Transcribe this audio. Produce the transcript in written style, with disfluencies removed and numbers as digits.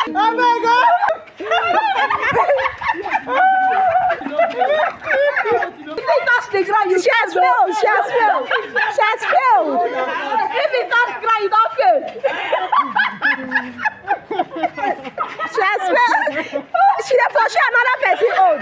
Oh my God! She has failed. She has failed. She has failed. If it touch ground, you don't fail. She has failed. She dey pursue another person own.